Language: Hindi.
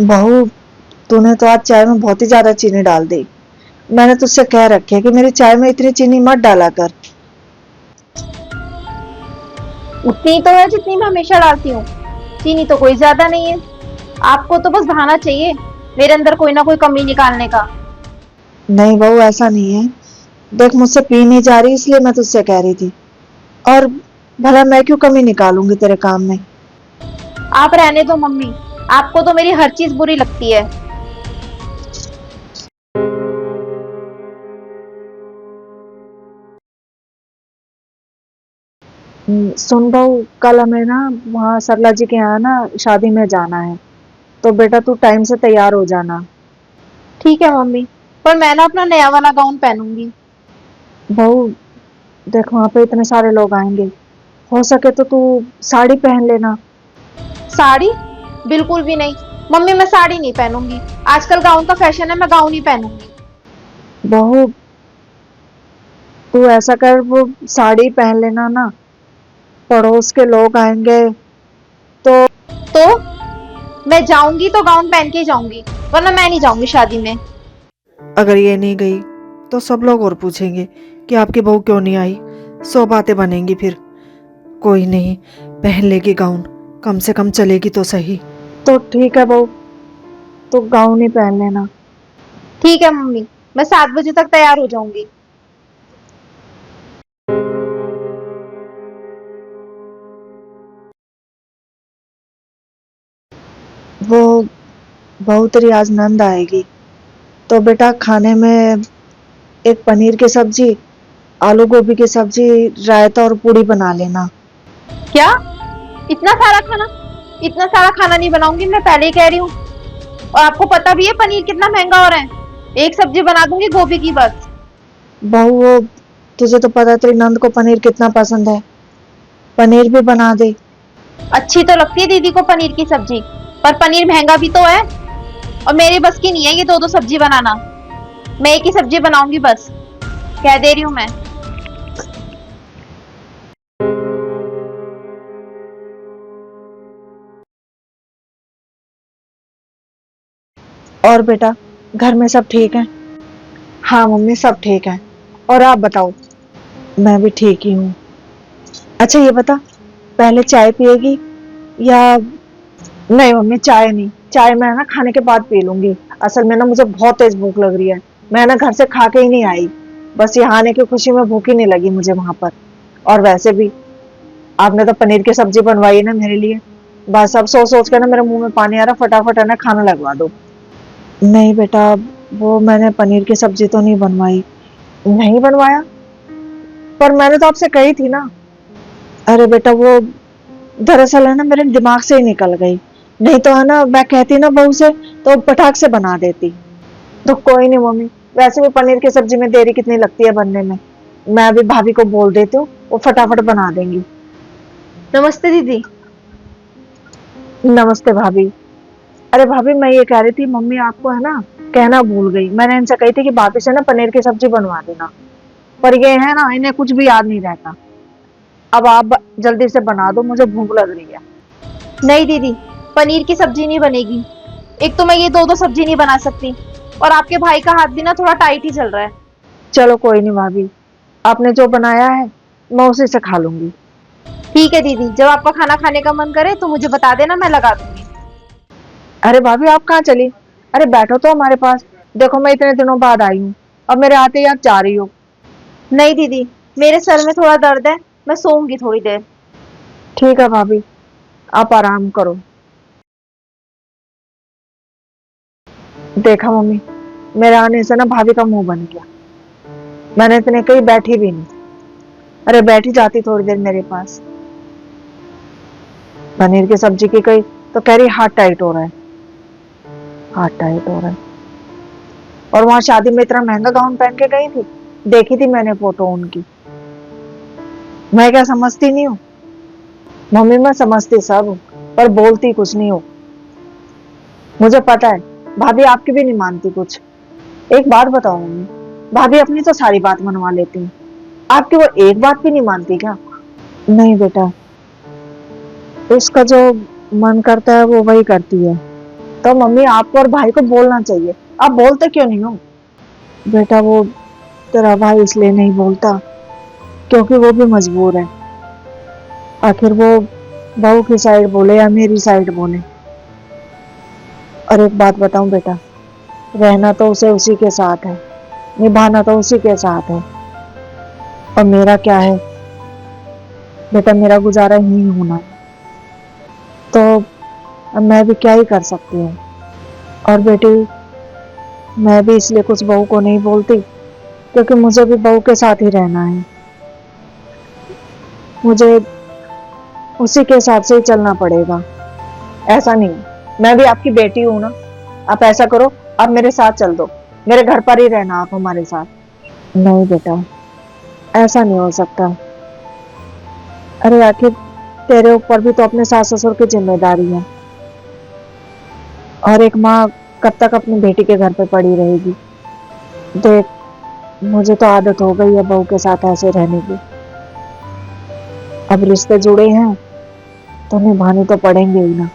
बहू, तूने तो आज चाय में बहुत ही ज्यादा चीनी डाल दी। मैंने तुझसे कह रखे है कि मेरी चाय में इतनी चीनी मत डाला कर। उतनी ही तो है जितनी मैं हमेशा डालती हूँ। चीनी तो कोई ज्यादा नहीं है। आपको तो बस बहाना चाहिए मेरे अंदर कोई ना कोई कमी निकालने का। नहीं बहू, ऐसा नहीं है। देख, मुझसे पी नहीं जा रही इसलिए मैं तुझसे कह रही थी। और भला मैं क्यों कमी निकालूंगी तेरे काम में। आप रहने दो मम्मी। आपको तो मेरी हर चीज बुरी लगती है। सुन बहू, कल हमें ना वहाँ सरला जी के यहाँ ना शादी में जाना है। तो बेटा तू टाइम से तैयार हो जाना। ठीक है मम्मी। पर मैं ना अपना नया वाला गाउन पहनूंगी। बहू, देख वहां पे इतने सारे लोग आएंगे। हो सके तो तू साड़ी पहन लेना। साड़ी? बिल्कुल भी नहीं। मम्मी मैं साड़ी नहीं पहनूंगी। आजकल गाउन का फैशन है, मैं गाउन ही पहनूंगी। बहू, तू ऐसा कर, वो साड़ी पहन लेना ना। पड़ोस के लोग आएंगे तो। तो मैं जाऊंगी तो गाउन पहन के ही जाऊंगी, वरना मैं नहीं जाऊंगी शादी में। अगर ये नहीं गई तो सब लोग और पूछेंगे कि आपकी बहू क्यों नहीं आई। 100 बातें बनेंगी फिर। कोई नहीं, पहन लेगी गाउन। कम से कम चलेगी तो सही। तो ठीक है बहू, तो गाउन ही पहन लेना। ठीक है मम्मी। मैं 7 बजे तक तैयार हो जाऊंगी। वो, बहू तेरी आज नंद आएगी। तो बेटा खाने में एक पनीर की सब्जी, आलू गोभी की सब्जी, रायता और पूड़ी बना लेना। क्या? इतना सारा खाना? इतना सारा खाना नहीं बनाऊंगी, मैं पहले ही कह रही हूँ। और आपको पता भी है पनीर कितना महंगा हो रहा है। एक सब्जी बना दूंगी गोभी की बस। बहू, वो तुझे तो पता है तेरी नंद को पनीर कितना पसंद है। पनीर भी बना दे। अच्छी तो लगती है दीदी को पनीर की सब्जी, पर पनीर महंगा भी तो है। और मेरे बस की नहीं है ये दो दो सब्जी बनाना। मैं एक ही सब्जी बनाऊंगी बस, कह दे रही हूँ मैं। और बेटा, घर में सब ठीक है? हाँ मम्मी, सब ठीक है। और आप बताओ? मैं भी ठीक ही हूँ। अच्छा ये बता, पहले चाय पिएगी या? नहीं मम्मी, चाय नहीं। चाय मैं ना खाने के बाद पी लूंगी। असल में ना मुझे बहुत तेज भूख लग रही है। मैं ना घर से खा के ही नहीं आई। बस यहाँ आने की खुशी में भूख ही नहीं लगी मुझे वहां पर। और वैसे भी आपने तो पनीर की सब्जी बनवाई है ना मेरे लिए। बस अब सोच सोच के ना मेरे मुंह में पानी आ रहा, फटाफट है ना खाना लगवा दो। नहीं बेटा, वो मैंने पनीर की सब्जी तो नहीं बनवाई। नहीं बनवाया? पर मैंने तो आपसे कही थी ना। अरे बेटा, वो दरअसल है ना मेरे दिमाग से ही निकल गई। नहीं तो है ना मैं कहती ना बहू से, तो पटाख से बना देती। तो कोई नहीं मम्मी। वैसे भी पनीर की सब्जी में देरी कितनी लगती है बनने में। मैं अभी भाभी को बोल देती हूँ, वो फटाफट बना देंगी। नमस्ते दीदी। नमस्ते भाभी। अरे भाभी, मैं ये कह रही थी, मम्मी आपको है ना कहना भूल गई। मैंने इनसे कही थी कि भाभी से ना पनीर की सब्जी बनवा देना। पर ये है ना, इन्हें कुछ भी याद नहीं रहता। अब आप जल्दी से बना दो, मुझे भूख लग रही है। नहीं दीदी, पनीर की सब्जी नहीं बनेगी। एक तो मैं ये दो दो सब्जी नहीं बना सकती, और आपके भाई का हाथ भी ना थोड़ा टाइट ही चल रहा है। चलो कोई नहीं भाभी, आपने जो बनाया है मैं उसी से खा लूंगी। ठीक है दीदी, जब आपका खाना खाने का मन करे तो मुझे बता देना, मैं लगा दूंगी। अरे भाभी, आप कहाँ चली? अरे बैठो तो हमारे पास। देखो मैं इतने दिनों बाद आई हूँ। अब मेरे आते ही आप जा रही हो। नहीं दीदी, मेरे सर में थोड़ा दर्द है, मैं सोऊंगी थोड़ी देर। ठीक है भाभी, आप आराम करो। देखा मम्मी, मेरे आने से ना भाभी का मुंह बन गया। मैंने इतने कहीं बैठी भी नहीं। अरे बैठी जाती थोड़ी देर मेरे पास। पनीर की सब्जी की कही तो कह रही हाथ टाइट हो रहा है। हाथ टाइट हो रहा है। और वहां शादी में इतना महंगा गाउन पहन के गई थी। देखी थी मैंने फोटो उनकी। मैं क्या समझती नहीं हूँ? मम्मी मैं समझती सब हूँ, पर बोलती कुछ नहीं हूँ। मुझे पता है भाभी आपकी भी नहीं मानती कुछ। एक बात बताओ मम्मी, भाभी अपनी तो सारी बात मनवा लेती हैं, आपकी वो एक बात भी नहीं मानती क्या? नहीं बेटा, उसका जो मन करता है वो वही करती है। तो मम्मी आपको और भाई को बोलना चाहिए, आप बोलते क्यों नहीं हो? बेटा वो तेरा भाई इसलिए नहीं बोलता क्योंकि वो भी मजबूर है। आखिर वो बहू की साइड बोले या मेरी साइड बोले। और एक बात बताऊं बेटा, रहना तो उसे उसी के साथ है, निभाना तो उसी के साथ है। और मेरा क्या है बेटा, मेरा गुजारा ही होना है, तो अब मैं भी क्या ही कर सकती हूँ। और बेटी मैं भी इसलिए कुछ बहू को नहीं बोलती क्योंकि मुझे भी बहू के साथ ही रहना है, मुझे उसी के हिसाब से ही चलना पड़ेगा। ऐसा नहीं, मैं भी आपकी बेटी हूं ना। आप ऐसा करो, आप मेरे साथ चल दो, मेरे घर पर ही रहना आप हमारे साथ। नहीं बेटा, ऐसा नहीं हो सकता। अरे आखिर तेरे ऊपर भी तो अपने सास ससुर की जिम्मेदारी है, और एक माँ कब तक अपनी बेटी के घर पे पड़ी रहेगी। देख, मुझे तो आदत हो गई है बहू के साथ ऐसे रहने की। अब रिश्ते जुड़े हैं तो निभाने तो पड़ेंगे ही ना।